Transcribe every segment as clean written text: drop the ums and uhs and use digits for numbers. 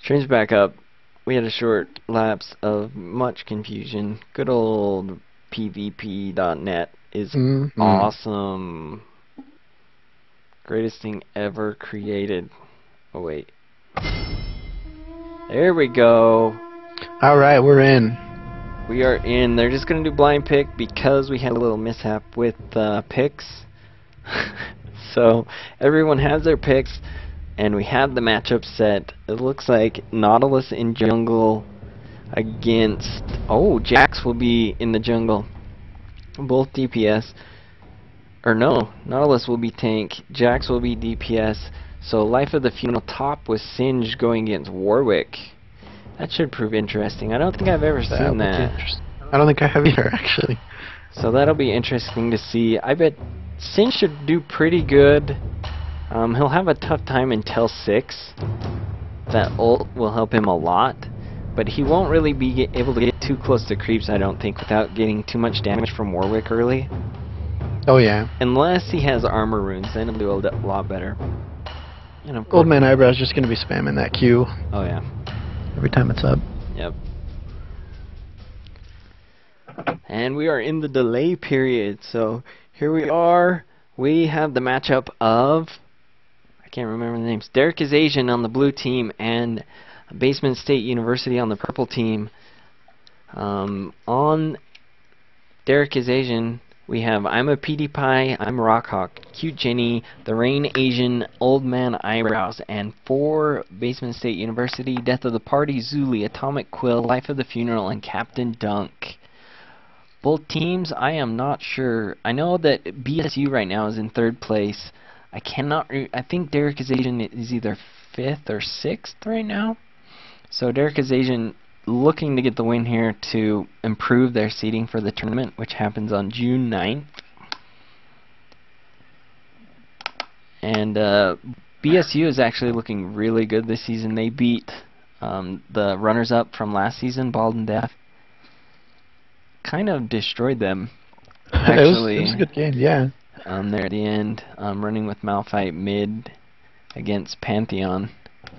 Trains back up. We had a short lapse of much confusion. Good old PvP.net is awesome. Greatest thing ever created. Oh, wait. There we go. Alright, we're in. We are in. They're just going to do blind pick because we had a little mishap with picks. So everyone has their picks, and we have the matchup set. It looks like Nautilus in jungle against... Oh, Jax will be in the jungle. Both DPS. Or no, Nautilus will be tank. Jax will be DPS. So Life of the Funeral top with Singe going against Warwick. That should prove interesting. I don't think I've ever seen that. I don't think I have either, actually. So that'll be interesting to see. I bet Singe should do pretty good. He'll have a tough time until 6. That ult will help him a lot. But he won't really be able to get too close to creeps, I don't think, without getting too much damage from Warwick early. Oh, yeah. Unless he has armor runes, then he'll do a lot better. And of course, Old Man Eyebrow's just going to be spamming that Q. Oh, yeah. Every time it's up. Yep. And we are in the delay period, so here we are. We have the matchup of... I can't remember the names. Derek is Asian on the blue team and Basement State University on the purple team. On Derek is Asian, we have I'm a PewDiePie, I'm Rockhawk, Cute Jenny, The Rain Asian, Old Man Eyebrows, and 4 Basement State University, Death of the Party, Zuli, Atomic Quill, Life of the Funeral, and Captain Dunk. Both teams, I am not sure. I know that BSU right now is in 3rd place. I think Derek is Asian is either 5th or 6th right now. So Derek is Asian looking to get the win here to improve their seeding for the tournament, which happens on June 9th. And BSU is actually looking really good this season. They beat the runners-up from last season, Bald and Deaf. Kind of destroyed them. Actually, it was a good game, yeah. There at the end, running with Malphite mid against Pantheon,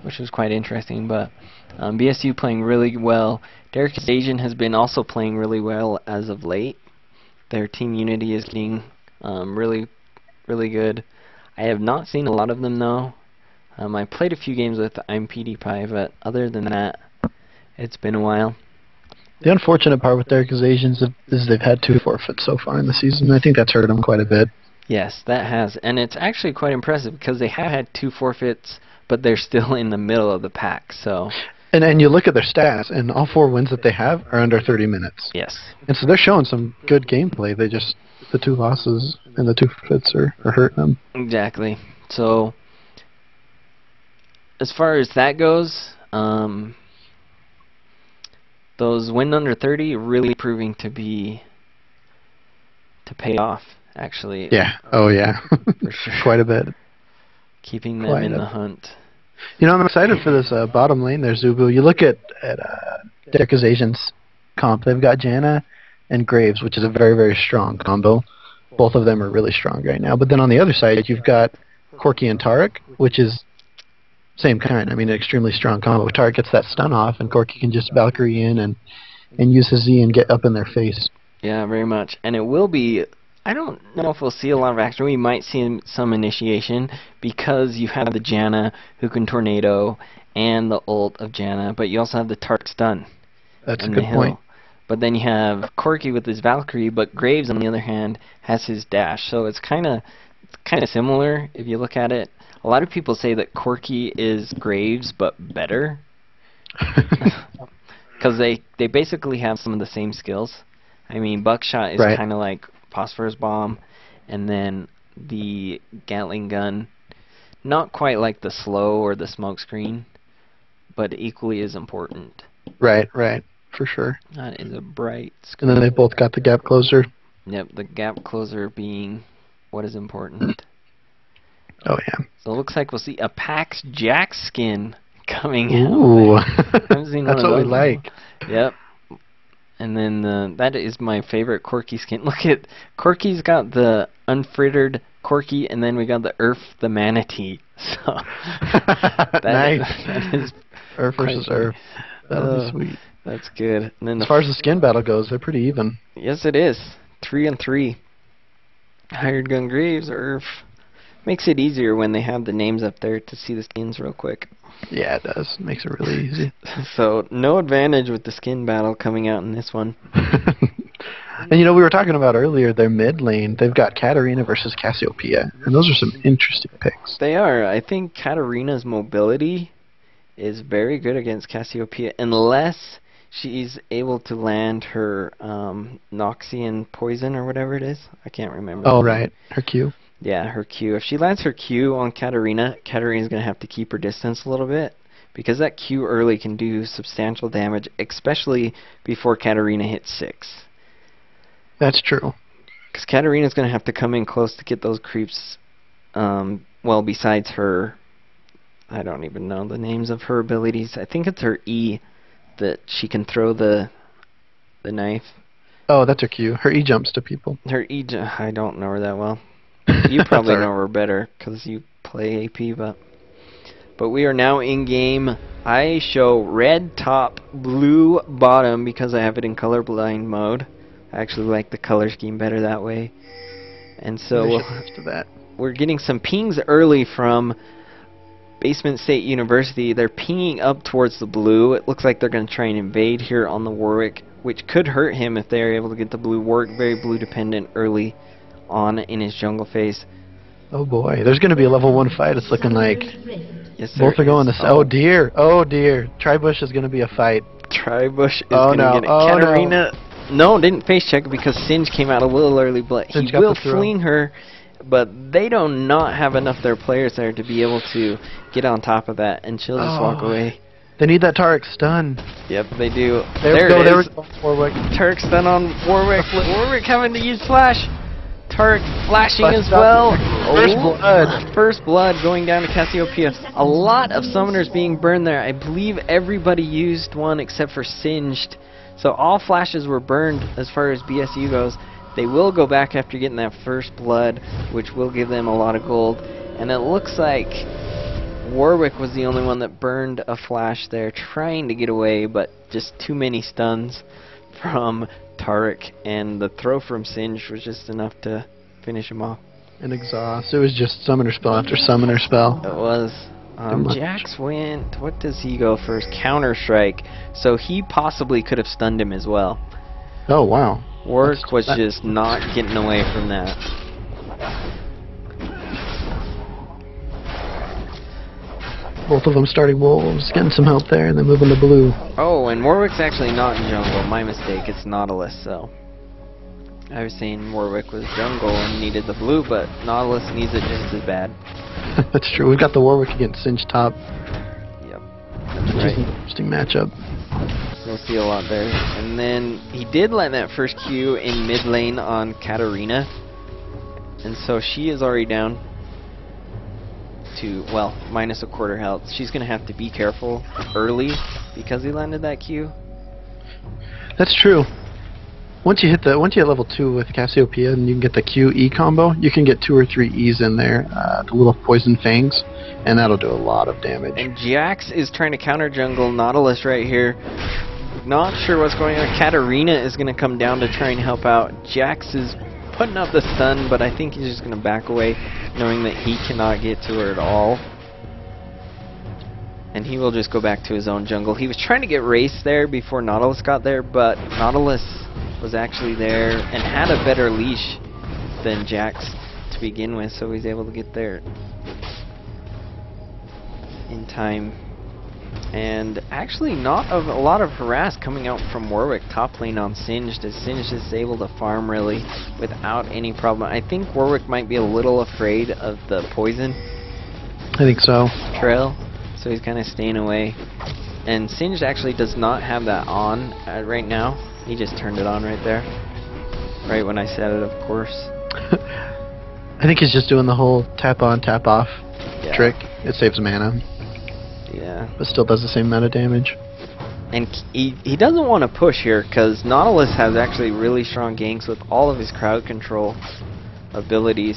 which was quite interesting. But BSU playing really well. Derek Asian has been also playing really well as of late. Their team unity is getting really good. I have not seen a lot of them though. I played a few games with I'm PewDiePie, but other than that, it's been a while. The unfortunate part with Derek is Asians is they've had 2 forfeits so far in the season. I think that's hurt them quite a bit. Yes, that has. And it's actually quite impressive because they have had 2 forfeits, but they're still in the middle of the pack. So. And you look at their stats, and all 4 wins that they have are under 30 minutes. Yes. And so they're showing some good gameplay. They just, the 2 losses and the 2 forfeits are hurting them. Exactly. So, as far as that goes, those win under 30 really proving to pay off, actually. Yeah. Oh, yeah. For sure. Quite a bit. Keeping them in the hunt. You know, I'm excited for this bottom lane there, Zubu. You look at Derek is Asian's comp. They've got Janna and Graves, which is a very, very strong combo. Both of them are really strong right now. But then on the other side, you've got Corki and Tarek, which is same kind. I mean, an extremely strong combo. Tarek gets that stun off, and Corki can just Valkyrie in and use his Z and get up in their face. Yeah, very much. And it will be... I don't know if we'll see a lot of action. We might see some initiation because you have the Janna who can tornado and the ult of Janna, but you also have the Tark stun. That's a good point. But then you have Corki with his Valkyrie, but Graves on the other hand has his dash. So it's kind of similar if you look at it. A lot of people say that Corki is Graves but better because they basically have some of the same skills. I mean, Buckshot is kind of like Phosphorus Bomb, and then the Gatling gun, not quite like the slow or the smoke screen, but equally as important. Right, for sure. That is a bright screen. And then they've both got the gap closer. Yep, the gap closer being what is important. Oh, yeah. So it looks like we'll see a Pax Jack skin coming out. Ooh. That's what we like. Yep. And then that is my favorite Corki skin. Look at Corki's got the unfrittered Corki, and then we got the Earth the Manatee. So nice. that is Earth versus Earth. That'll be Uh, sweet. That's good. And then As far as the skin battle goes, they're pretty even. yes, it is 3-3. Hired Gun Graves, Earth. Makes it easier when they have the names up there to see the skins real quick. Yeah, it does. Makes it really easy. So no advantage with the skin battle coming out in this one. And you know, we were talking about earlier their mid lane. They've got Katarina versus Cassiopeia, and those are some interesting picks. They are. I think Katarina's mobility is very good against Cassiopeia, unless she's able to land her Noxian poison or whatever it is. I can't remember. Oh, right. Her Q. Yeah, her Q. If she lands her Q on Katarina, Katarina's going to have to keep her distance a little bit, because that Q early can do substantial damage, especially before Katarina hits 6. That's true. Because Katarina's going to have to come in close to get those creeps, well, besides her, I don't even know the names of her abilities. I think it's her E that she can throw the knife. Oh, that's her Q. Her E jumps to people. Her E, I don't know her that well. You probably know her better because you play AP, but we are now in game. I show red top, blue bottom because I have it in colorblind mode. I actually like the color scheme better that way. And so we're getting some pings early from Basement State University. They're pinging up towards the blue. It looks like they're going to try and invade here on the Warwick, which could hurt him if they're able to get the blue. Warwick very blue dependent early on in his jungle phase. Oh boy, there's going to be a level 1 fight. It's looking like yes, both are going to. Oh dear, oh dear. Tribush is going to be a fight. Tribush is going to get it. Oh, Katarina, no, didn't face check because Singe came out a little early, but he will fling her. But they do not have enough of their players there to be able to get on top of that, and she'll just walk away. They need that Taric stun. Yep, they do. There we go, Warwick. Taric stun on Warwick. Warwick having to use flash. Taric flashing as well. First blood. First blood going down to Cassiopeia. A lot of summoners being burned there. I believe everybody used one except for Singed. So all flashes were burned as far as BSU goes. They will go back after getting that first blood, which will give them a lot of gold. And it looks like Warwick was the only one that burned a flash there, trying to get away, but just too many stuns from Taric, and the throw from Singe was just enough to finish him off. An exhaust. It was just summoner spell after summoner spell. It was. Jax went, what does he go first? Counter Strike. So he possibly could have stunned him as well. Oh, wow. Warwick was just not getting away from that. Both of them starting wolves, getting some help there, and then moving to blue. Oh, and Warwick's actually not in jungle. My mistake. It's Nautilus, so. I was saying Warwick was jungle and needed the blue, but Nautilus needs it just as bad. That's true. We've got the Warwick against Singe top. Yep. Which is an interesting matchup. You'll see a lot there. And then he did land that first Q in mid lane on Katarina. And so she is already down to, well, minus a quarter health. She's going to have to be careful early because he landed that Q. That's true. Once you hit level 2 with Cassiopeia and you can get the Q-E combo, you can get 2 or 3 E's in there, the little poison fangs, and that'll do a lot of damage. And Jax is trying to counter jungle Nautilus right here. Not sure what's going on. Katarina is going to come down to try and help out. Jax is putting up the stun, but I think he's just going to back away, knowing that he cannot get to her at all. And he will just go back to his own jungle. He was trying to get Race there before Nautilus got there, but Nautilus was actually there and had a better leash than Jax to begin with, so he's able to get there in time. And actually not a lot of harass coming out from Warwick top lane on Singed, as Singed is able to farm really without any problem. I think Warwick might be a little afraid of the poison I think so. trail, so he's kind of staying away. And Singed actually does not have that on right now. He just turned it on right there. Right when I said it, of course. I think he's just doing the whole tap on, tap off trick. It saves mana. Yeah. But still does the same amount of damage. And he doesn't want to push here because Nautilus has actually really strong ganks with all of his crowd control abilities.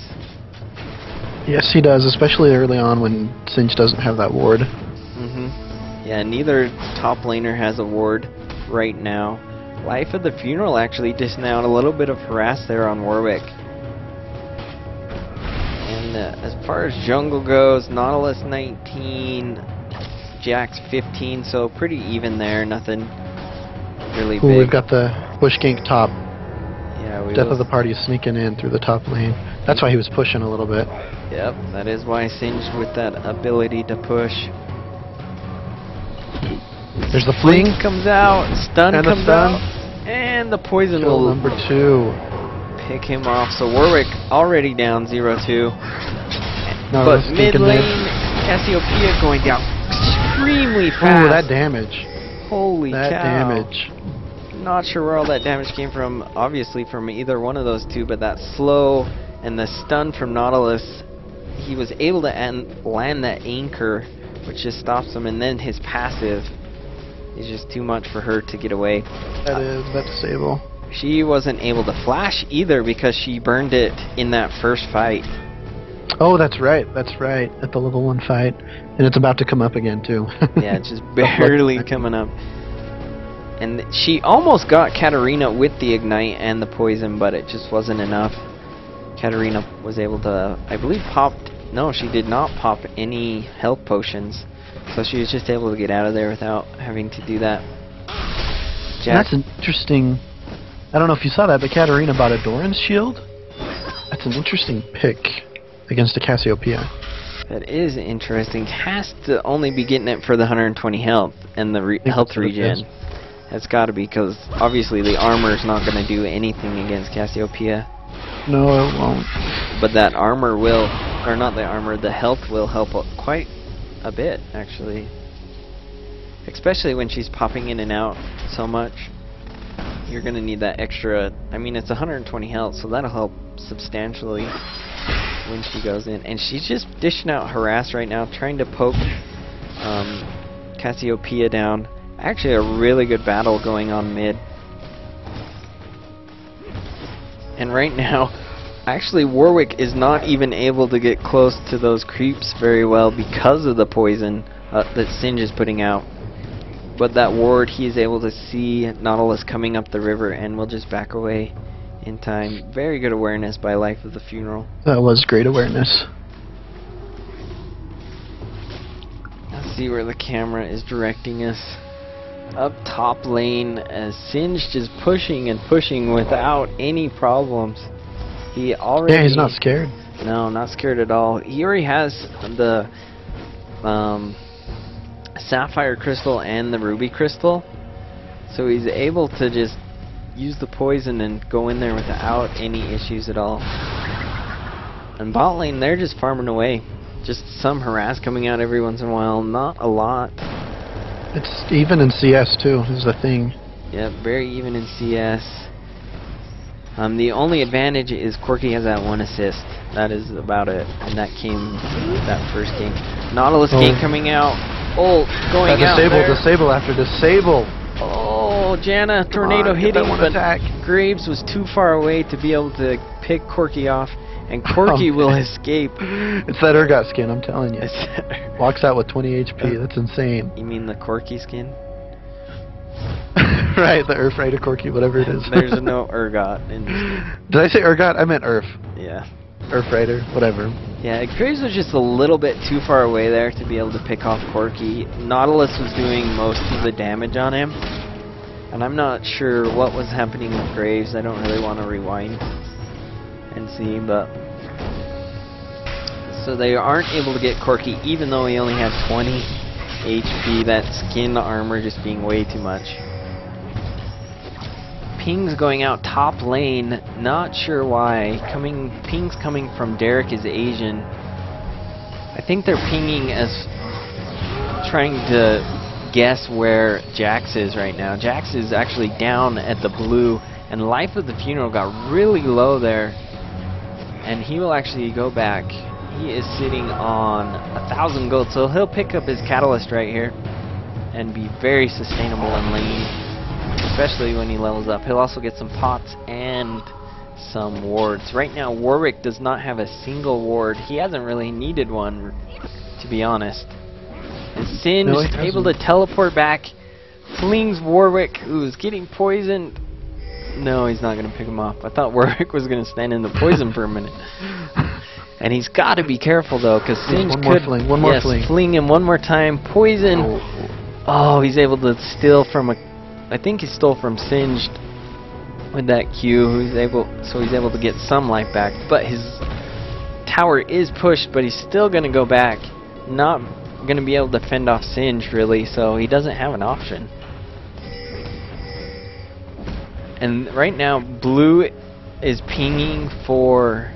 Yes, he does, especially early on when Singe doesn't have that ward. Yeah, neither top laner has a ward right now. Life of the Funeral actually dishing out a little bit of harass there on Warwick. And as far as jungle goes, Nautilus 19, Jax 15, so pretty even there. Nothing really big. We've got the bush gank top. Yeah, Death of the Party is sneaking in through the top lane. That's why he was pushing a little bit. Yep, that is why Singed with that ability to push. There's the fling. Comes out, stun and comes stun. out, and the poison Kill will number 2. pick him off. So Warwick already down 0-2. No, But mid lane, Cassiopeia going down extremely fast. Ooh, that damage. Holy That cow. damage. Not sure where all that damage came from, obviously from either one of those two, but that slow and the stun from Nautilus, he was able to land that anchor, which just stops him, and then his passive is just too much for her to get away. That disable. She wasn't able to flash either because she burned it in that first fight. Oh, that's right. That's right. At the level 1 fight. And it's about to come up again, too. Yeah, it's just barely coming up. And she almost got Katarina with the Ignite and the Poison, but it just wasn't enough. Katarina was able to, I believe, no, she did not pop any health potions. So she was just able to get out of there without having to do that. That's an interesting... I don't know if you saw that, but Katarina bought a Doran's shield. That's an interesting pick against a Cassiopeia. That is interesting. Has to only be getting it for the 120 health and the health regen. That's got to be, because obviously the armor is not going to do anything against Cassiopeia. No, it won't. But that armor will, or not the armor, the health will help quite a bit, actually. Especially when she's popping in and out so much. You're going to need that extra. I mean, it's 120 health, so that'll help substantially when she goes in. And she's just dishing out harass right now, trying to poke Cassiopeia down. Actually, a really good battle going on mid. And right now, actually, Warwick is not even able to get close to those creeps very well because of the poison that Singe is putting out. But that ward, he is able to see Nautilus coming up the river and will just back away in time. Very good awareness by Life of the Funeral. That was great awareness. Let's see where the camera is directing us. Up top lane, as Singe just pushing and pushing without any problems. He already... Yeah, he's not scared. No, not scared at all. He already has the Sapphire Crystal and the Ruby Crystal. So he's able to just use the poison and go in there without any issues at all. And bot lane, they're just farming away. Just some harass coming out every once in a while. Not a lot. It's even in CS too, is the thing. Yeah, very even in CS. The only advantage is Corki has that 1 assist. That is about it. And that came that first game. Nautilus gank coming out. Ult going out there. Disable after disable. Oh, Janna, tornado hitting, but Graves was too far away to be able to pick Corki off. And Corki will escape. It's that Urgot skin, I'm telling you. Walks out with 20 HP, that's insane. You mean the Corki skin? Right, the Urf Rider Corki, whatever it is. There's no Urgot in this game. Did I say Urgot? I meant Urf. Yeah. Urf Rider, whatever. Yeah, Graves was just a little bit too far away there to be able to pick off Corki. Nautilus was doing most of the damage on him. And I'm not sure what was happening with Graves. I don't really want to rewind and see, but so they aren't able to get Corki even though he only had 20 HP. That skin armor just being way too much. Ping's going out top lane, not sure why. Ping's coming from Derek is Asian. I think they're pinging as trying to guess where Jax is right now. Jax is actually down at the blue, and Life of the Funeral got really low there. And he will actually go back. He is sitting on 1,000 gold, so he'll pick up his Catalyst right here and be very sustainable in lane, especially when he levels up. He'll also get some pots and some wards. Right now, Warwick does not have a single ward. He hasn't really needed one, to be honest. And Singed No, he able to hasn't. teleport back. Flings Warwick, who's getting poisoned. No, he's not going to pick him off. I thought Warwick was going to stand in the poison for a minute. And he's got to be careful, though, because Singed One more could... fling, one more yes, fling. fling him one more time. Poison. Oh. Oh, he's able to steal from a... I think he stole from Singed with that Q. So he's able to get some life back. But his tower is pushed, but he's still going to go back. Not going to be able to fend off Singed, really, so he doesn't have an option. And right now, blue is pinging for...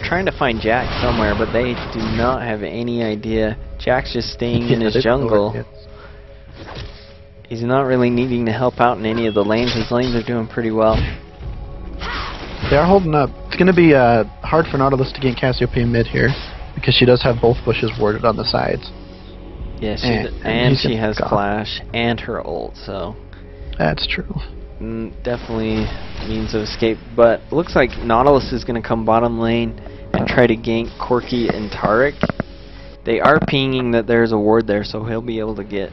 trying to find Jack somewhere, but they do not have any idea. Jack's just staying in his jungle. He's not really needing to help out in any of the lanes. His lanes are doing pretty well. They are holding up. It's going to be hard for Nautilus to gain Cassiopeia mid here, because she does have both bushes warded on the sides. Yeah, and she has Clash and her ult, so... That's true. Definitely means of escape, but looks like Nautilus is going to come bottom lane and try to gank Corki and Taric. They are pinging that there's a ward there, so he'll be able to get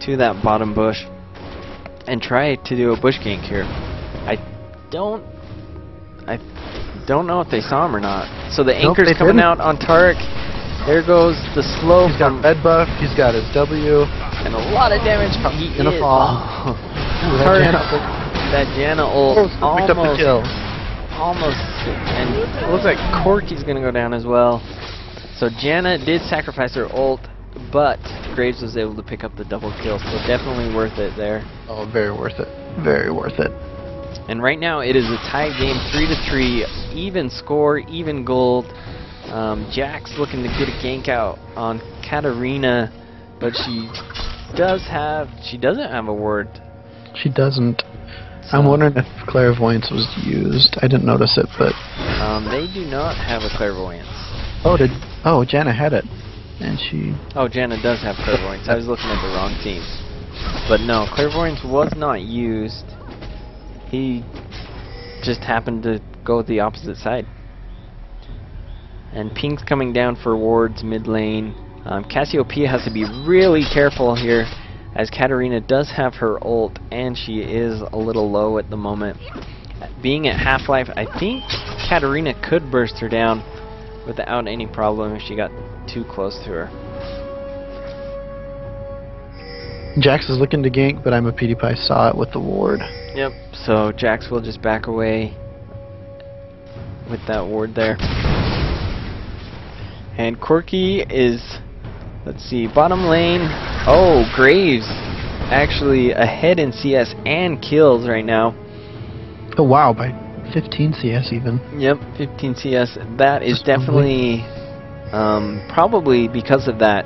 to that bottom bush and try to do a bush gank here. I don't know if they saw him or not. So the anchor's coming out on Taric. There goes the slow. He's got red buff, he's got his W. And a lot of damage. He gonna is fall. That Janna ult Picked up the kill. almost, and it looks like Corki's gonna go down as well. So Janna did sacrifice her ult, but Graves was able to pick up the double kill, so definitely worth it there. Oh, very worth it. Very worth it. And right now it is a tie game, 3-3, even score, even gold. Jack's looking to get a gank out on Katarina, but she doesn't have a ward. She doesn't. So, I'm wondering if Clairvoyance was used. I didn't notice it, but... they do not have a Clairvoyance. Oh, Janna had it. And she... Oh, Janna does have Clairvoyance. I was looking at the wrong team. But no, Clairvoyance was not used. He just happened to go the opposite side. And Pink's coming down for wards mid lane. Cassiopeia has to be really careful here, as Katarina does have her ult, and she is a little low at the moment. Being at half-life, I think Katarina could burst her down without any problem if she got too close to her. Jax is looking to gank, but I'm a PewDiePie saw it with the ward. Yep, so Jax will just back away with that ward there. And Corki is, let's see, bottom lane. Oh, Graves actually ahead in CS and kills right now. Oh wow, by 15 CS even. Yep, 15 CS. That is definitely probably because of that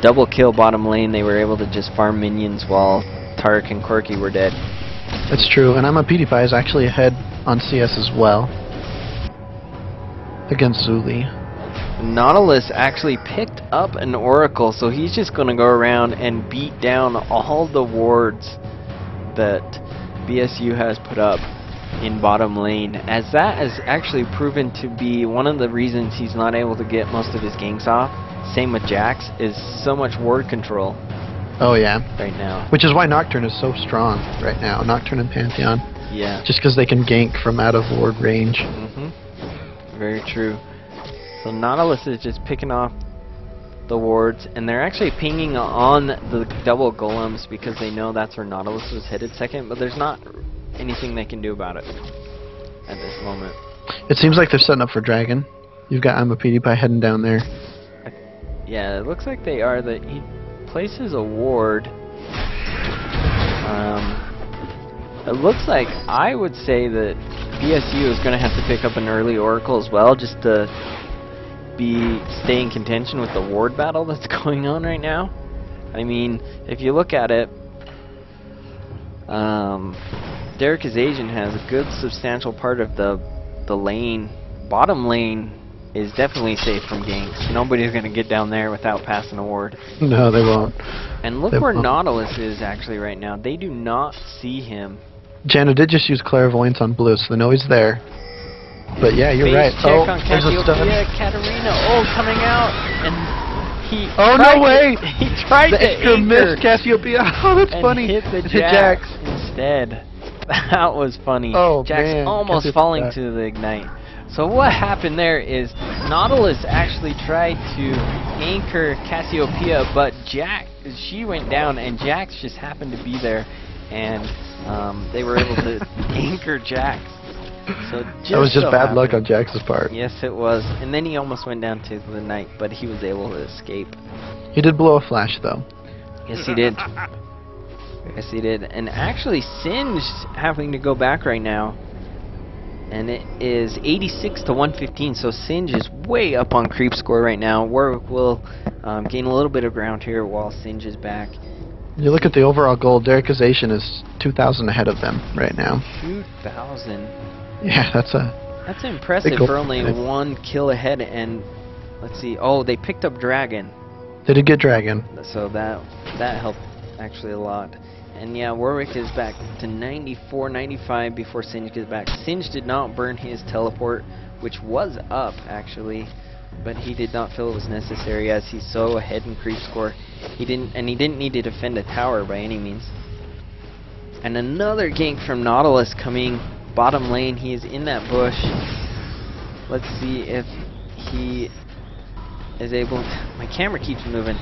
double kill bottom lane. They were able to just farm minions while Taric and Corki were dead. That's true, and I'm a PewDiePie is actually ahead on CS as well against Zuli. Nautilus actually picked up an Oracle, so he's just going to go around and beat down all the wards that BSU has put up in bottom lane, as that has actually proven to be one of the reasons he's not able to get most of his ganks off. Same with Jax, is so much ward control. Oh yeah. Right now. Which is why Nocturne is so strong right now. Nocturne and Pantheon. Yeah. Just because they can gank from out of ward range. Very true. So Nautilus is just picking off the wards, and they're actually pinging on the double golems because they know that's where Nautilus was headed second, but there's not anything they can do about it at this moment. It seems like they're setting up for Dragon. You've got I'm a PewDiePie heading down there. Yeah, it looks like they are. That he places a ward. It looks like I would say that BSU is going to have to pick up an early Oracle as well, just to stay in contention with the ward battle that's going on right now. I mean, if you look at it, Derek is Asian has a good substantial part of the lane. Bottom lane is definitely safe from ganks. Nobody's going to get down there without passing a ward. No, they won't. And look where Nautilus is actually right now. They do not see him. Janna did just use Clairvoyance on blue, so they know he's there. But yeah, you're right. Face check Oh, on there's a stun. Cassiopeia. Katarina coming out, and he Oh, tried no way! He tried The to extra anchor miss, Cassiopeia. Oh, that's and funny. hit the It hit Jax Jax. instead. That was funny. Oh, Jax man. almost Cassiopeia. falling to the ignite. So what happened there is Nautilus actually tried to anchor Cassiopeia, but she went down, and Jax just happened to be there, and they were able to anchor Jax. So That was just so bad luck happened. on Jax's part. Yes, it was. And then he almost went down to the knight, but he was able to escape. He did blow a flash, though. Yes, he did. Yes, he did. And actually, Singe's having to go back right now. And it is 86 to 115, so Singe is way up on creep score right now. Warwick will gain a little bit of ground here while Singe is back. You look at the overall goal, Derikization is 2,000 ahead of them right now. 2,000. Yeah, that's impressive big goal. for only one kill ahead. And let's see. Oh, they picked up Dragon. They did get Dragon. So that helped actually a lot. And yeah, Warwick is back to 94, 95 before Singe gets back. Singe did not burn his teleport, which was up actually, but he did not feel it was necessary as he's so ahead in creep score. He didn't need to defend a tower by any means. And another gank from Nautilus coming bottom lane. He is in that bush. Let's see if he is able. My camera keeps moving.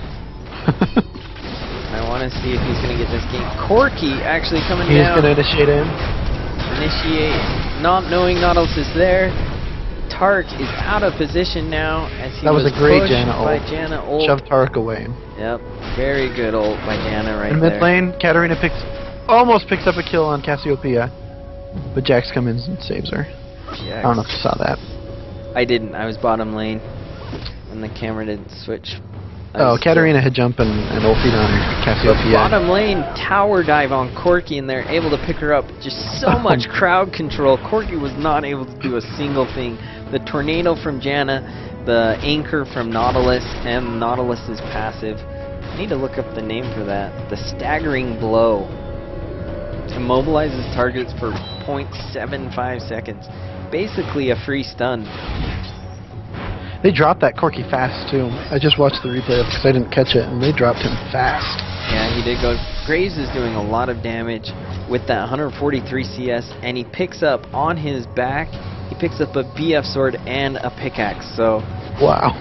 I want to see if he's going to get this game. Corki actually coming He's down. going to initiate in. Initiate, not knowing Nautilus is there. Tark is out of position now as he That was a great pushed Janna by ult. Janna ult. Shoved Tark away. Yep, very good ult by Janna right In there. mid lane, Katarina almost picks up a kill on Cassiopeia, but Jax comes in and saves her. Jax. I don't know if you saw that. I didn't. I was bottom lane, and the camera didn't switch. Oh, Katarina had jumped and ulted on Cassiopeia. Bottom lane tower dive on Corki, and they're able to pick her up. Just so much crowd control. Corki was not able to do a single thing. The tornado from Janna, the anchor from Nautilus, and Nautilus's passive. I need to look up the name for that. The staggering blow. Immobilizes targets for 0.75 seconds. Basically a free stun. They dropped that Corki fast, too. I just watched the replay because I didn't catch it, and they dropped him fast. Yeah, he did go. Graves is doing a lot of damage with that 143 CS, and he picks up on his back, he picks up a BF sword and a pickaxe, so wow.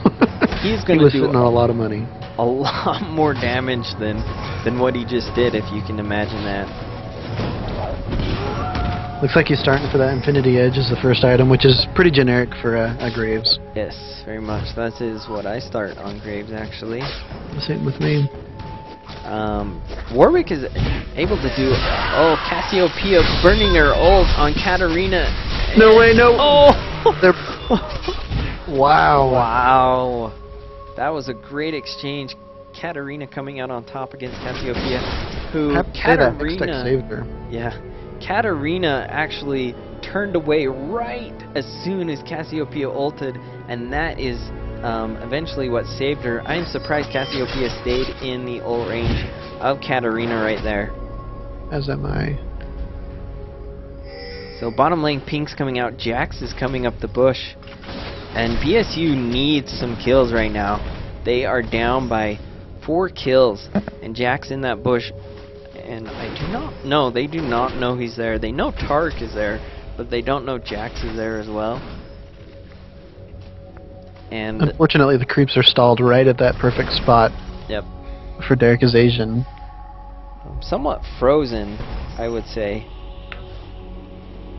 he's going he to was do sitting on a lot of money. a lot more damage than what he just did, if you can imagine that. Looks like he's starting for that Infinity Edge as the first item, which is pretty generic for a Graves. Yes, very much. That is what I start on Graves, actually. Same with me. Warwick is able to do... Oh, Cassiopeia burning her ult on Katarina. No way, no! Oh! They're... Wow. Wow. That was a great exchange. Katarina coming out on top against Cassiopeia, who Have to say that Katarina... Hextech saved her. Yeah. Katarina actually turned away right as soon as Cassiopeia ulted, and that is eventually what saved her. I am surprised Cassiopeia stayed in the ult range of Katarina right there. As am I. So bottom lane, Pink's coming out, Jax is coming up the bush, and BSU needs some kills right now. They are down by 4 kills, and Jax in that bush. And I do not know, they do not know he's there. They know Tark is there, but they don't know Jax is there as well. And unfortunately, the creeps are stalled right at that perfect spot. Yep. For Derikization. Somewhat frozen, I would say.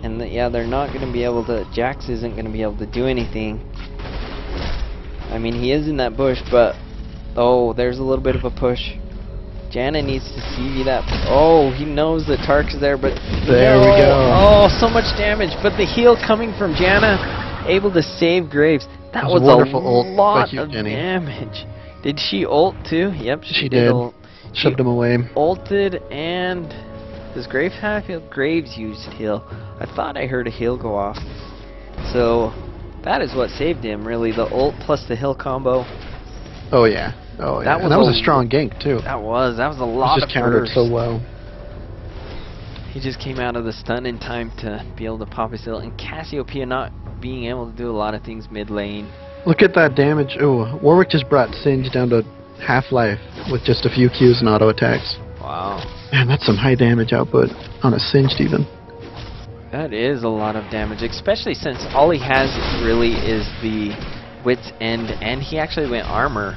And yeah, they're not going to be able to... Jax isn't going to be able to do anything. I mean, he is in that bush, but... Oh, there's a little bit of a push. Janna needs to see that. Oh, he knows that Tark's there, but... There we go. Oh, so much damage. But the heal coming from Janna, able to save Graves. That was a lot of damage. Did she ult too? Yep, she did. Shoved him away. Ulted, and... Does Graves have heal? Graves used heal. I thought I heard a heal go off. So, that is what saved him, really. The ult plus the heal combo. Oh, yeah. Oh, yeah. That was a strong gank, too. That was a lot of just countered burst. so well. He just came out of the stun in time to be able to pop his heal. And Cassiopeia not being able to do a lot of things mid lane. Look at that damage. Oh, Warwick just brought Singe down to half-life with just a few Qs and auto attacks. Wow. Man, that's some high damage output on a Singed even. That is a lot of damage, especially since all he has really is the Wit's End, and he actually went armor.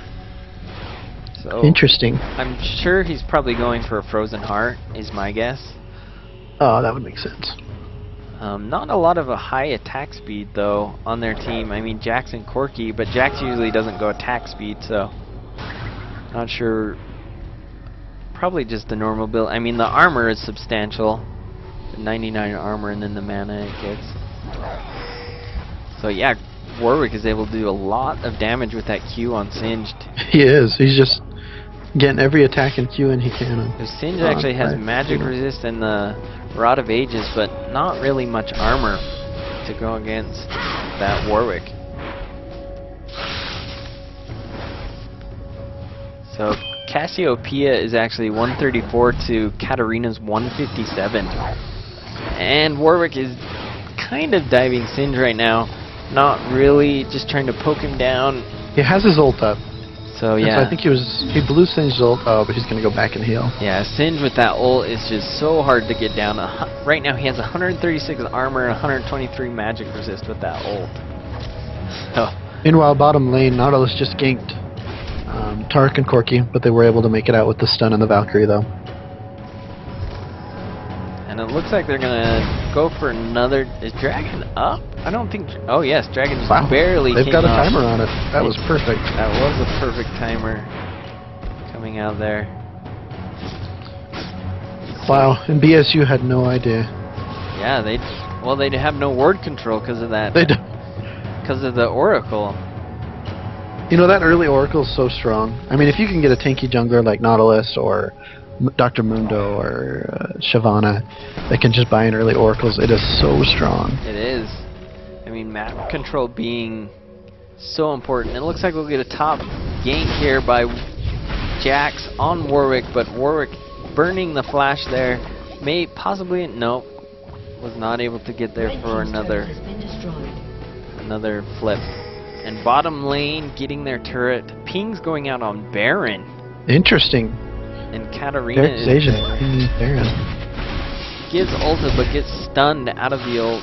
So Interesting. I'm sure he's probably going for a Frozen Heart, is my guess. Oh, that would make sense. Not a lot of a high attack speed, though, on their team. I mean, Jax and Corki, but Jax usually doesn't go attack speed, so not sure. Probably just the normal build. I mean, the armor is substantial. 99 armor and then the mana it gets. So yeah, Warwick is able to do a lot of damage with that Q on Singed. He is. He's just getting every attack and Q in he can. Singed actually has magic resist and the Rod of Ages, but not really much armor to go against that Warwick. So Cassiopeia is actually 134 to Katarina's 157. And Warwick is kind of diving Singe right now. Not really, just trying to poke him down. He has his ult up. So yeah. So I think he blew Singe's ult. Oh, but he's gonna go back and heal. Yeah, Singe with that ult is just so hard to get down. Right now he has 136 armor and 123 magic resist with that ult. Oh. Meanwhile, bottom lane, Nautilus just ganked Tark and Corki, but they were able to make it out with the stun and the Valkyrie though. And it looks like they're gonna go for another. Is Dragon up? I don't think. Oh yes, Dragon just barely. They've came got a up. timer on it. That was perfect. That was a perfect timer coming out there. Wow, and BSU had no idea. Yeah, they have no ward control because of that. They do. Because of the Oracle. You know, that early Oracle is so strong. I mean, if you can get a tanky jungler like Nautilus or Dr. Mundo or Shyvana that can just buy in early Oracles, it is so strong. It is. I mean, map control being so important. It looks like we'll get a top gank here by Jax on Warwick, but Warwick burning the flash there. May possibly, nope, was not able to get there for another flip. And bottom lane getting their turret. Ping's going out on Baron. Interesting. And Katarina is Baron. gives ulted but gets stunned out of the ult.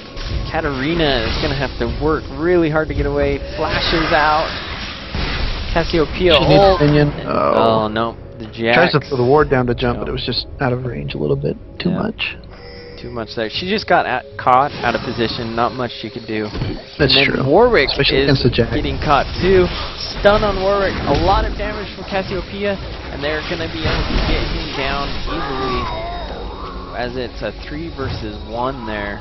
Katarina is gonna have to work really hard to get away. Flashes out. Cassiopeia ult. Oh no, the Jax tries to throw the ward down to jump, but it was just out of range a little bit. Too much. Too much there. She just got caught out of position. Not much she could do. That's and then true. Warwick Especially is against the Jax. getting caught too. Stun on Warwick. A lot of damage from Cassiopeia, and they're gonna be able to get him down easily, as it's a 3 versus 1 there.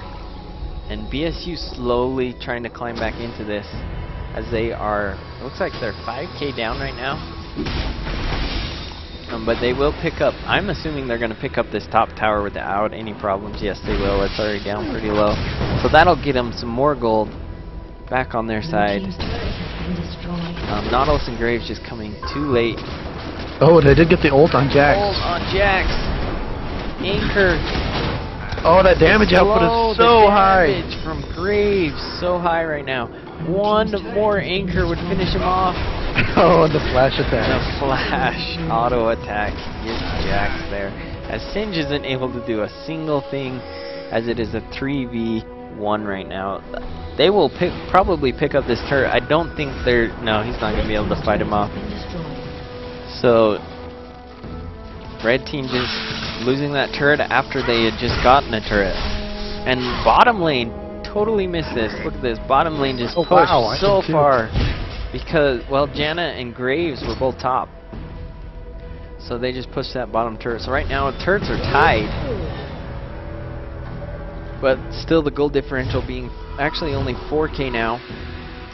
And BSU slowly trying to climb back into this, as they are. It looks like they're 5k down right now. But they will pick up. I'm assuming they're going to pick up this top tower without any problems. Yes, they will. It's already down pretty low. So that'll get them some more gold back on their side. Nautilus and Graves just coming too late. Oh, they did get the ult on Jax. Ult on Jax. Anchor. Oh, that damage output is so high. Damage from Graves so high right now. One more anchor would finish him off. Oh, and the flash attack. The flash auto attack gives Jax there. As Singe isn't able to do a single thing, as it is a 3v1 right now. They will probably pick up this turret. I don't think they're. No, he's not going to be able to fight him off. So, red team just losing that turret after they had just gotten a turret. And bottom lane totally missed this. Look at this. Bottom lane just pushed so far. Because, well, Janna and Graves were both top. So they just pushed that bottom turret. So right now, turrets are tied. But still the gold differential being actually only 4k now.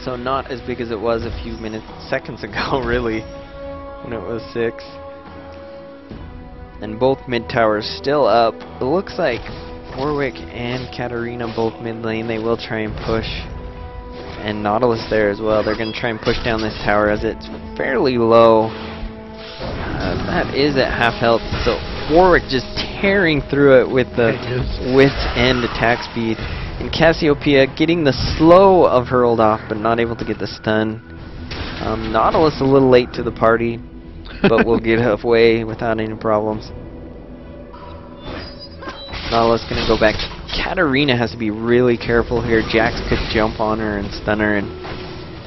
So not as big as it was a few seconds ago, really. When it was 6. And both mid towers still up. It looks like Warwick and Katarina both mid lane. They will try and push. And Nautilus there as well. They're going to try and push down this tower as it's fairly low. That is at half health. So Warwick just tearing through it with the Wit's End attack speed. And Cassiopeia getting the slow of hurled off, but not able to get the stun. Nautilus a little late to the party, but will get halfway without any problems. Nautilus gonna go back. Katarina has to be really careful here. Jax could jump on her and stun her, and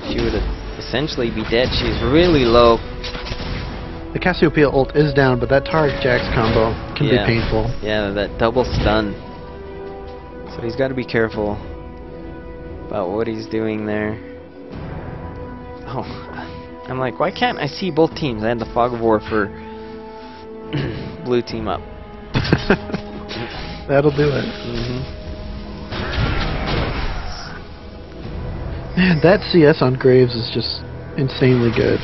she would essentially be dead. She's really low. The Cassiopeia ult is down, but that Tarek-Jax combo can be painful. Yeah, that double stun. So he's got to be careful about what he's doing there. Oh, I'm like, why can't I see both teams? I had the Fog of War for blue team up. That'll do it. Man, that CS on Graves is just insanely good.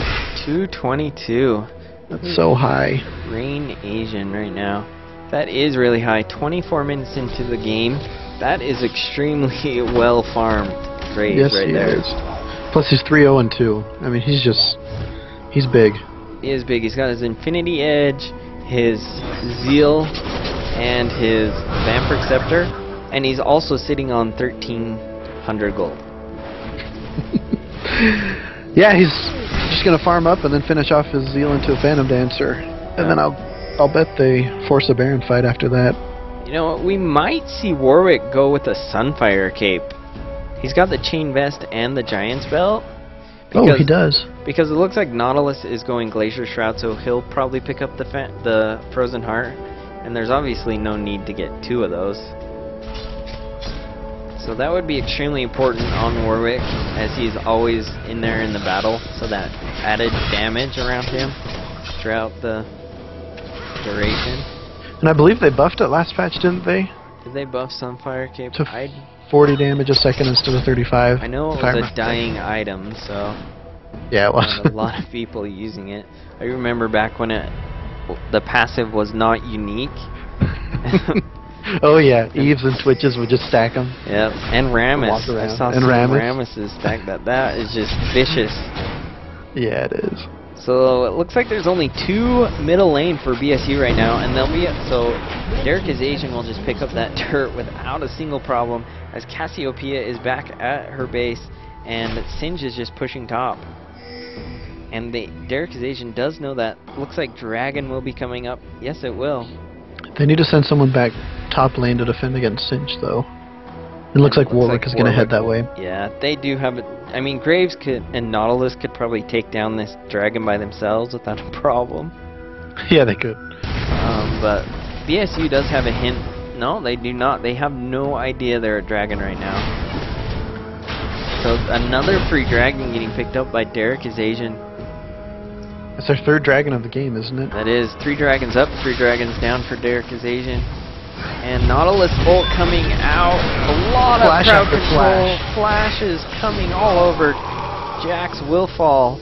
222. That's so high. Rain Asian right now. That is really high. 24 minutes into the game. That is extremely well farmed Graves right there. Is. Plus he's 3-0-2. I mean, he's big. He is big. He's got his Infinity Edge, his Zeal, and his Vampiric Scepter, and he's also sitting on 1,300 gold. Yeah, he's just gonna farm up and then finish off his Zeal into a Phantom Dancer, and then I'll bet they force a Baron fight after that. You know what? We might see Warwick go with a Sunfire cape. He's got the Chain Vest and the Giant's Belt. Oh, he does. Because it looks like Nautilus is going Glacier Shroud, so he'll probably pick up the Frozen Heart, and there's obviously no need to get two of those. So that would be extremely important on Warwick, as he's always in there in the battle, so that added damage around him throughout the duration. And I believe they buffed it last patch, didn't they? Did they buff Sunfire Cape? To 40 damage a second instead of 35. I know it was a dying item, so yeah, it was. A lot of people using it. I remember back when the passive was not unique. Oh yeah, Eves and Twitches would just stack them. Yep, and Rammus. I saw some Rammuses stack that. That is just vicious. Yeah, it is. So it looks like there's only 2 middle lane for BSU right now, and they'll be so Derek is Asian will just pick up that turret without a single problem, as Cassiopeia is back at her base, and Singe is just pushing top. And Derek is Asian does know that. Looks like Dragon will be coming up. Yes, it will. They need to send someone back top lane to defend against Singe, though. It looks like Warwick is going to head that way. Yeah, they do have it. I mean, Graves and Nautilus could probably take down this dragon by themselves without a problem. Yeah, they could. But BSU does have a hint. No, they do not. They have no idea they're a dragon right now. So another free dragon getting picked up by Derek is Asian. That's their 3rd dragon of the game, isn't it? That is. 3 dragons up, 3 dragons down for Derek is Asian. And Nautilus ult coming out. A lot of crowd control. Flashes coming all over. Jax will fall.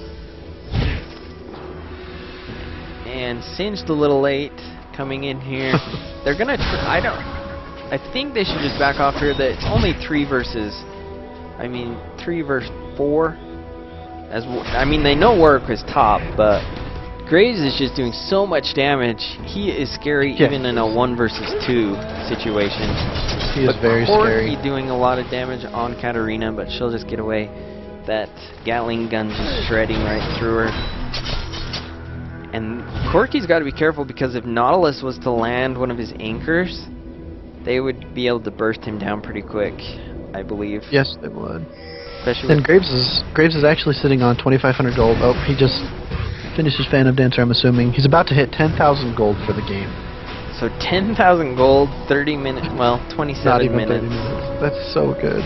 And Singed a little late coming in here. They're gonna I think they should just back off here. That it's only 3 versus 4. I mean, they know Warwick is top, but Graves is just doing so much damage. He is scary even in a 1 versus 2 situation. He is very scary. He's doing a lot of damage on Katarina, but she'll just get away. That Gatling gun just shredding right through her. And Corky's got to be careful, because if Nautilus was to land one of his anchors, they would be able to burst him down pretty quick, I believe. Yes, they would. Especially and Graves is actually sitting on 2,500 gold. Oh, he just finished his Phantom Dancer, I'm assuming. He's about to hit 10,000 gold for the game. So 10,000 gold, 30 minutes, well, 27 Not even minutes. 30 minutes. That's so good.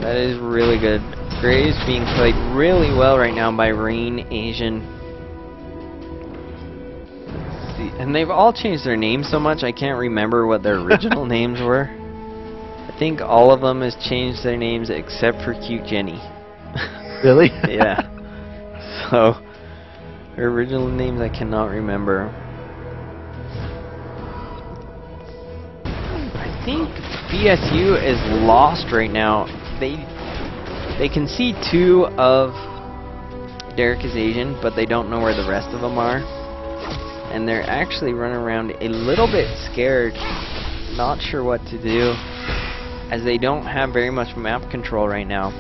That is really good. Graves being played really well right now by Rain Asian. Let's see. And they've all changed their names so much I can't remember what their original names were. I think all of them has changed their names except for Cute Jenny. Really? Yeah. So her original names I cannot remember. I think BSU is lost right now. They can see 2 of Derek is Asian, but they don't know where the rest of them are. And they're actually running around a little bit scared, not sure what to do. as they don't have very much map control right now.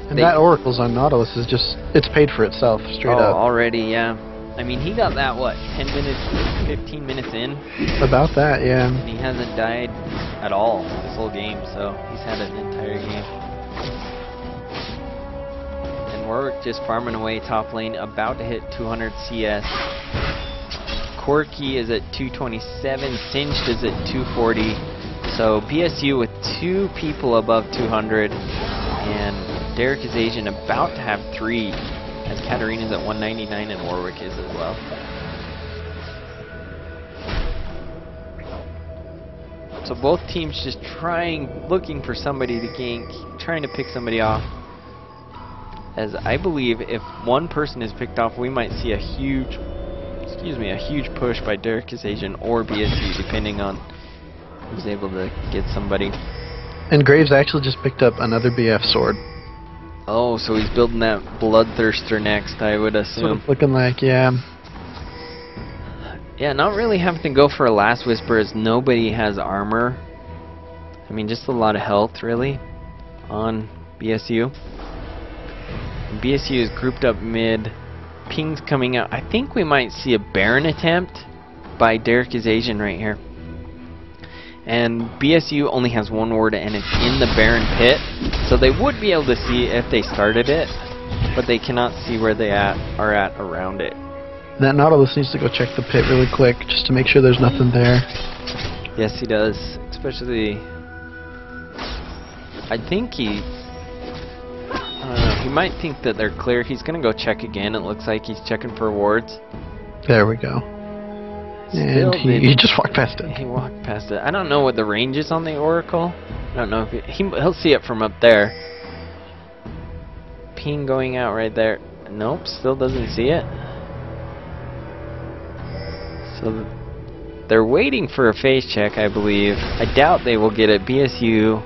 And that Oracle's on Nautilus is just, it's paid for itself, straight up. Already, yeah. I mean, he got that, what, 10 minutes, 15 minutes in? About that, yeah. And he hasn't died at all this whole game, so he's had an entire game. And Warwick just farming away top lane, about to hit 200 CS. Corky is at 227, Singed is at 240. So BSU with 2 people above 200, and Derek is Asian about to have 3, as Katarina's at 199 and Warwick is as well. So both teams just looking for somebody to gank, trying to pick somebody off. As I believe if one person is picked off, we might see a huge push by Derek is Asian or BSU, depending on who's able to get somebody. And Graves actually just picked up another BF sword. Oh, so he's building that Bloodthirster next, I would assume. Sort of looking like, yeah. Yeah, not really having to go for a Last Whisper as nobody has armor. I mean, just a lot of health, really, on BSU. And BSU is grouped up mid. Ping's coming out. I think we might see a Baron attempt by Derek is Asian right here. And BSU only has 1 ward and it's in the Baron pit, so they would be able to see if they started it, but they cannot see where they are at around it. That Nautilus needs to go check the pit really quick just to make sure there's nothing there. Yes, he does. Especially, I think I don't know, he might think that they're clear. He's gonna go check again. It looks like he's checking for wards. There we go. And he just walked past it. He walked past it. I don't know what the range is on the Oracle. I don't know if he'll see it from up there. Ping going out right there. Nope, still doesn't see it. So they're waiting for a phase check, I believe. I doubt they will get it. BSU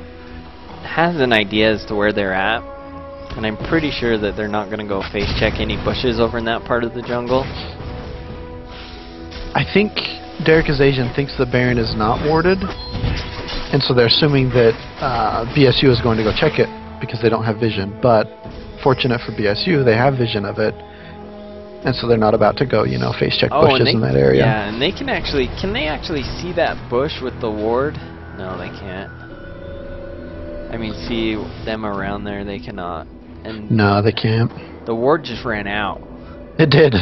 has an idea as to where they're at, and I'm pretty sure that they're not going to go phase check any bushes over in that part of the jungle. I think Derek is Asian thinks the Baron is not warded, and so they're assuming that BSU is going to go check it because they don't have vision. But fortunate for BSU, they have vision of it, and so they're not about to go, you know, face check bushes in that area. Yeah, and they can actually see that bush with the ward? No, they can't. I mean, see them around there, they cannot. And no, they can't. The ward just ran out. It did.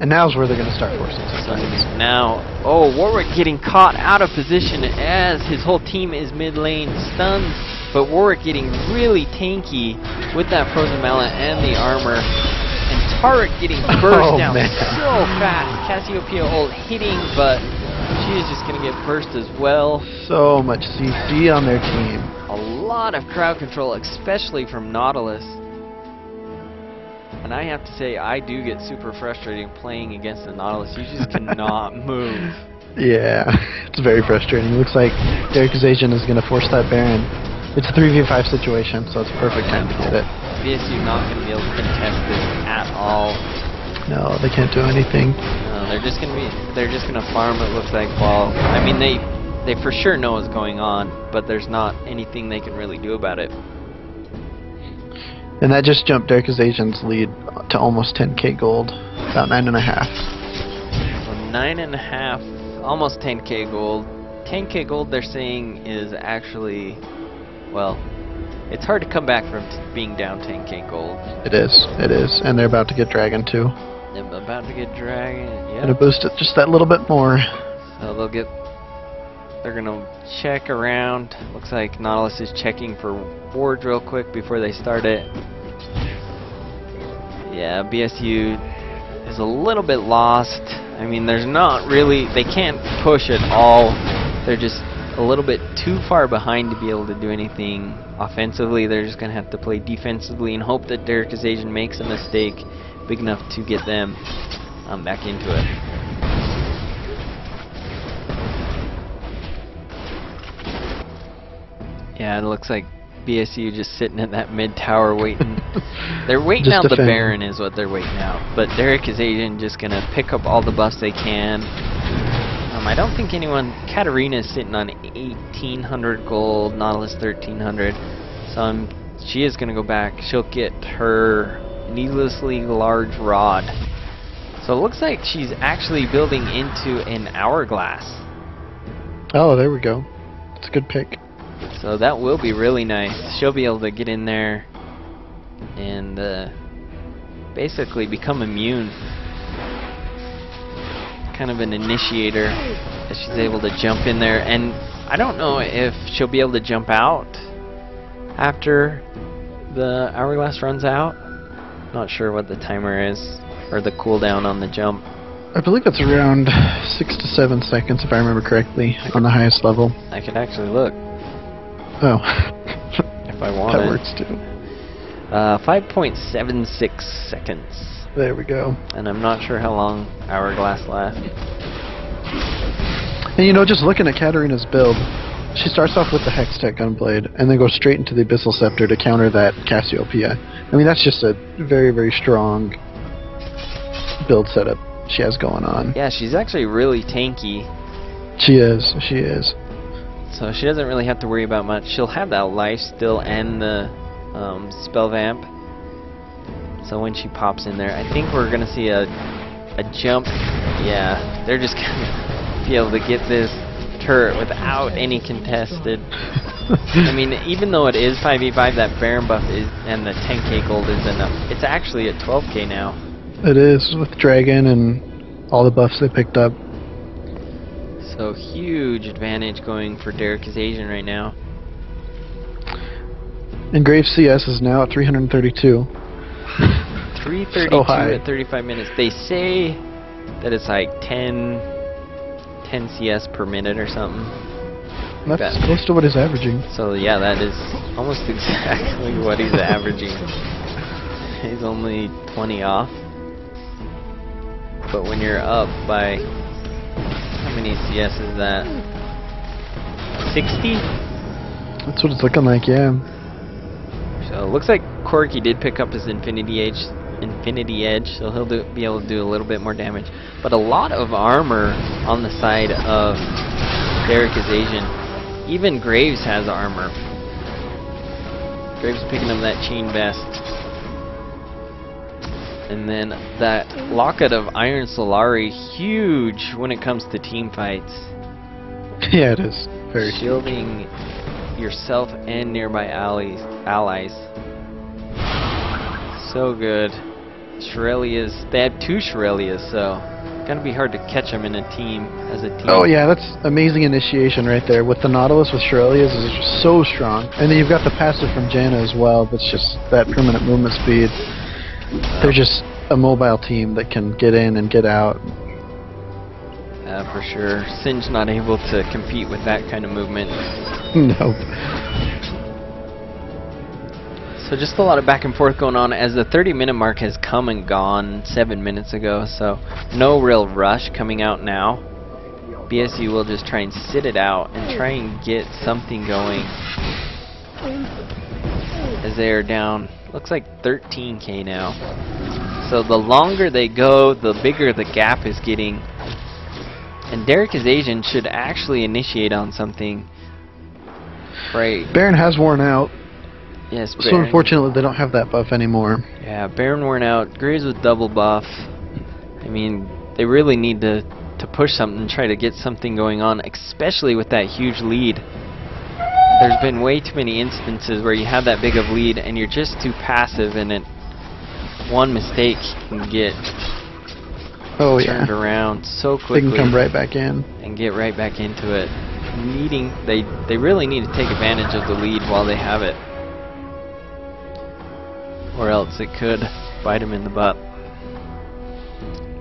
And now's where they're going to start forcing some things. Now, Warwick getting caught out of position as his whole team is mid lane stunned, but Warwick getting really tanky with that Frozen Mallet and the armor, and Tarek getting burst down so fast. Cassiopeia ult hitting, but she is just going to get burst as well. So much CC on their team. A lot of crowd control, especially from Nautilus. And I have to say, I do get super frustrating playing against the Nautilus. You just cannot move. Yeah, it's very frustrating. Looks like Derek is Asian is going to force that Baron. It's a 3v5 situation, so it's a perfect time to get it. BSU not going to be able to contest this at all. No, they can't do anything. No, they're just going to farm. It looks like. Well, I mean, they for sure know what's going on, but there's not anything they can really do about it. And that just jumped Derek is Asian's lead to almost 10k gold, about 9.5. So 9.5, almost 10k gold. 10k gold they're saying is actually, well, it's hard to come back from being down 10k gold. It is, and they're about to get Dragon too. They're about to get Dragon, yeah. Gonna boost it just that little bit more. So they're gonna check around. Looks like Nautilus is checking for wards real quick before they start it. Yeah, BSU is a little bit lost. I mean, there's not really, they can't push at all. They're just a little bit too far behind to be able to do anything offensively. They're just gonna have to play defensively and hope that Derek is Asian makes a mistake big enough to get them back into it. Yeah, it looks like BSU just sitting in that mid tower waiting. They're waiting out the Baron is what they're waiting out. But Derek is Asian just gonna pick up all the buffs they can. I don't think anyone... Katarina's sitting on 1,800 gold, Nautilus 1,300. So she is going to go back. She'll get her needlessly large rod. So it looks like she's actually building into an hourglass. Oh, there we go. It's a good pick. So that will be really nice. She'll be able to get in there and basically become immune. Kind of an initiator as she's able to jump in there. And I don't know if she'll be able to jump out after the hourglass runs out. Not sure what the timer is, or the cooldown on the jump. I believe it's around 6 to 7 seconds, if I remember correctly, on the highest level. I could actually look. Oh. If I wanted. That works too. 5.76 seconds. There we go. And I'm not sure how long hourglass lasts. And you know, just looking at Katarina's build, she starts off with the Hextech Gunblade, and then goes straight into the Abyssal Scepter to counter that Cassiopeia. I mean, that's just a very, very strong build setup she has going on. Yeah, she's actually really tanky. She is. She is. So she doesn't really have to worry about much. She'll have that life still and the spell vamp. So when she pops in there, I think we're gonna see a jump. Yeah, they're just gonna be able to get this turret without any contested. I mean, even though it is 5v5, that Baron buff is and the 10k gold is enough. It's actually at 12k now. It is, with Dragon and all the buffs they picked up. So huge advantage going for Derek Asian right now. And Graves CS is now at 332. 332 so high. at 35 minutes. They say that it's like 10 CS per minute or something. That's close to what he's averaging. So yeah, that is almost exactly what he's averaging. He's only 20 off. But when you're up by, how many CS is that? 60? That's what it's looking like, yeah. So it looks like Corky did pick up his Infinity Edge, so he'll be able to do a little bit more damage. But a lot of armor on the side of Derek Asian. Even Graves has armor. Graves picking up that chain vest. And then that locket of Iron Solari, huge when it comes to team fights. Yeah, it is. Very shielding yourself and nearby allies. So good. Shirelias, they have 2 Shirelias, so gonna be hard to catch them in a team as a team. Oh yeah, that's amazing initiation right there. With the Nautilus with Shirelias is just so strong. And then you've got the passive from Janna as well, that's just that permanent movement speed. They're just a mobile team that can get in and get out. For sure. Singe not able to compete with that kind of movement. Nope. So just a lot of back and forth going on as the 30-minute mark has come and gone 7 minutes ago, so no real rush coming out now. BSU will just try and sit it out and try and get something going as they are down, looks like 13k now. So the longer they go, the bigger the gap is getting. And Derek Asian should actually initiate on something. Right. Baron has worn out. Yes, so Baron. unfortunately they don't have that buff anymore. Yeah, Baron worn out. Graves with double buff. I mean, they really need to push something and try to get something going on, especially with that huge lead. There's been way too many instances where you have that big of lead and you're just too passive, and one mistake can get turned around so quickly. They can come right back in and get right back into it. They really need to take advantage of the lead while they have it, or else it could bite them in the butt.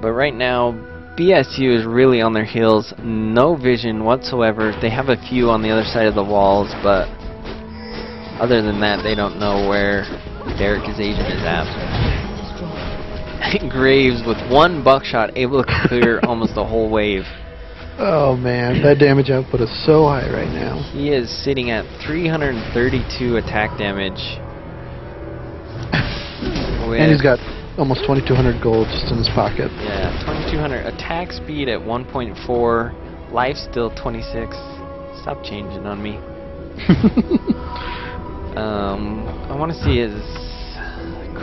But right now, BSU is really on their heels. No vision whatsoever. They have a few on the other side of the walls, but other than that, they don't know where Derek Asian is at. Graves with one buckshot able to clear almost the whole wave. Oh man, that damage output is so high right now. He is sitting at 332 attack damage. And he's got almost 2,200 gold just in his pocket. Yeah, 2,200 attack speed at 1.4, Life's still 26. Stop changing on me. I want to see his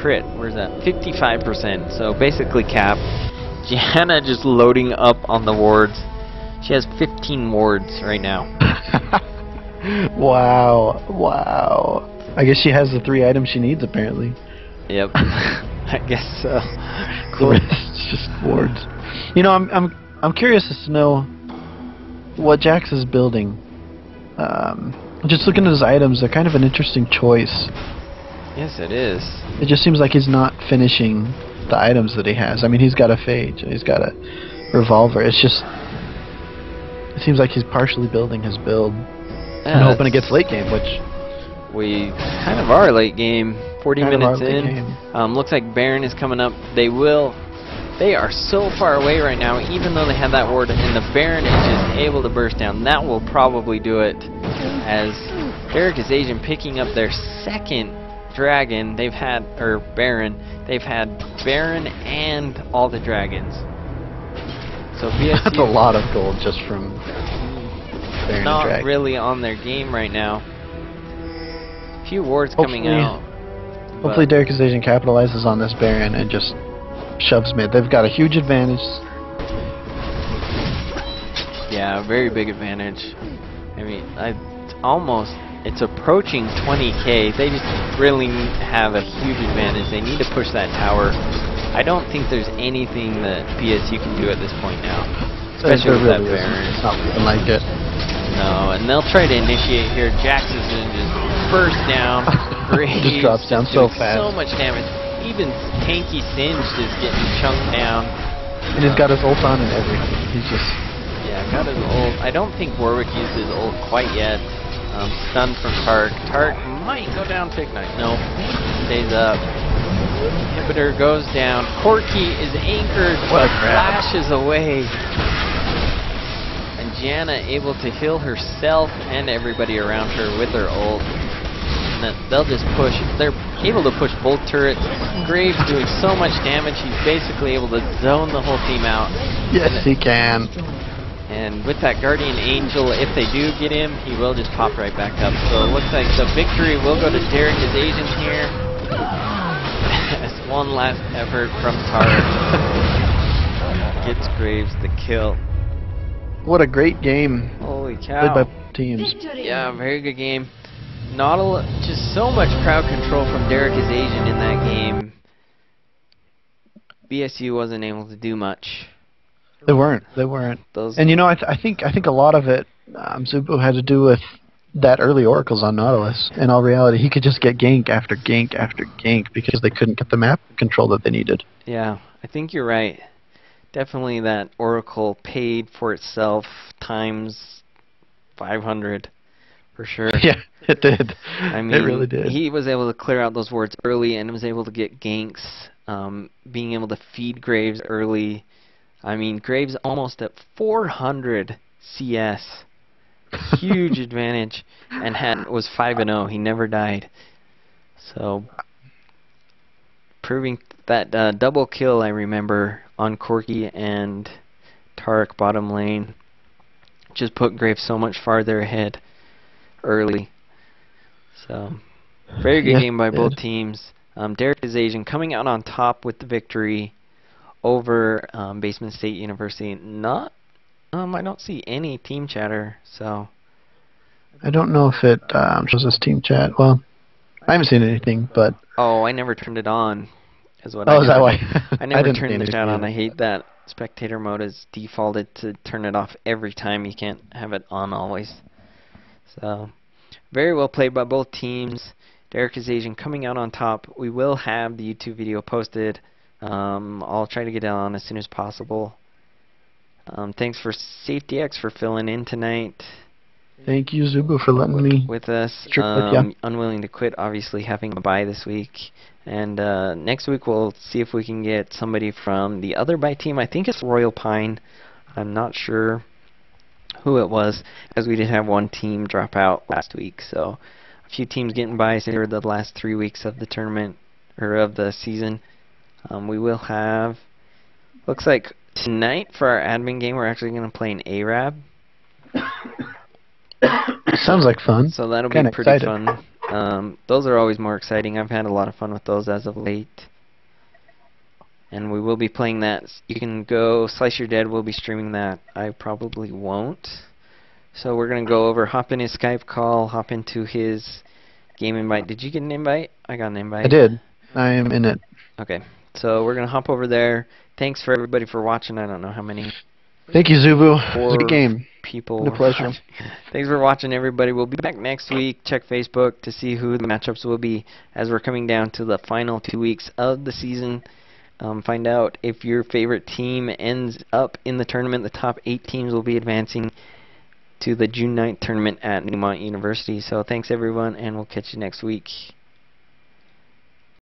crit. Where's that? 55%. So basically cap. Gianna just loading up on the wards. She has 15 wards right now. Wow. Wow. I guess she has the 3 items she needs, apparently. Yep. I guess so. Cool. It's just wards. You know, I'm curious as to know what Jax is building. Just looking at his items, they're kind of an interesting choice. Yes, it is. It just seems like he's not finishing the items that he has. I mean, he's got a phage, he's got a revolver. It seems like he's partially building his build and hoping it gets late game, which we kind of are late game. 40 minutes in. Looks like Baron is coming up. They are so far away right now, even though they have that ward, and the Baron is just able to burst down. That will probably do it, as Derek is Asian picking up their second dragon. They've had, or Baron. They've had Baron and all the dragons. So BSU, that's a lot of gold just from Baron not and dragon. really on their game right now. A few wards coming out. Hopefully Derek is Asian capitalizes on this Baron and just shoves mid. They've got a huge advantage. Yeah, very big advantage. I mean, it's approaching 20k. They just really have a huge advantage. They need to push that tower. I don't think there's anything that BSU can do at this point now, especially with that Baron. It's not looking like it. No, and they'll try to initiate here. Jax is going to just burst down. Graves just drops down so fast. So much damage. Even Tanky Singed is getting chunked down. And he's got his ult on and everything. He's just... Yeah, got his ult. I don't think Warwick used his ult quite yet. Stunned from Tark. Tark might go down Pick Knight. No. Stays up. Inhibitor goes down. Corky is anchored. Flashes away. And Gianna able to heal herself and everybody around her with her ult. And then they'll just push. They're able to push both turrets. Graves doing so much damage, he's basically able to zone the whole team out. Yes, he can. And with that Guardian Angel, if they do get him, he will just pop right back up. So it looks like the victory will go to Derek is Asian here. As one last effort from Tarek gets Graves the kill. What a great game. Holy cow. Played by teams. Yeah, very good game. Just so much crowd control from Derek is Asian in that game. BSU wasn't able to do much. They weren't. And you know, I think a lot of it, Zubu had to do with that early oracles on Nautilus. In all reality, he could just get gank after gank after gank because they couldn't get the map control that they needed. Yeah, I think you're right. Definitely that oracle paid for itself times 500 for sure. Yeah, it did. I mean, it really did. He was able to clear out those wards early and was able to get ganks, being able to feed Graves early. I mean, Graves almost at 400 CS. Huge advantage, and was 5-0. He never died. So, proving that double kill, I remember, on Corky and Tarek bottom lane, just put Graves so much farther ahead early. So, very good game by both teams. Derek is Asian coming out on top with the victory over Basement State University. I don't see any team chatter, so I don't know if it shows us team chat. Well, I haven't seen anything, but oh, I never turned it on. Is what is that why? I never turned the chat on. I hate that spectator mode is defaulted to turn it off every time. You can't have it on always. So very well played by both teams. Derek is Asian coming out on top. We will have the YouTube video posted. I'll try to get it on as soon as possible. Thanks for SafetyX for filling in tonight. Thank you, Zubu, for letting me with us. Yeah. Unwilling to quit, obviously having a bye this week. And next week we'll see if we can get somebody from the other bye team. I think it's Royal Pine. I'm not sure who it was, as we did have one team drop out last week. So a few teams getting by here the last 3 weeks of the tournament, or of the season. We will have, looks like tonight for our admin game, we're actually going to play an Arab. Sounds like fun. So that'll be Kinda pretty excited. fun. Those are always more exciting. I've had a lot of fun with those as of late. And we will be playing that. You can go Slice Your Dead. We'll be streaming that. I probably won't. So we're going to go over, hop in his Skype call, hop into his game invite. Did you get an invite? I got an invite. I did. I am in it. Okay. So we're going to hop over there. Thanks for everybody for watching. I don't know how many. Thank you, Zubu. It was a good game. People Been a pleasure. Thanks for watching, everybody. We'll be back next week. Check Facebook to see who the matchups will be as we're coming down to the final 2 weeks of the season. Find out if your favorite team ends up in the tournament. The top 8 teams will be advancing to the June 9th tournament at Newmont University. So thanks, everyone, and we'll catch you next week.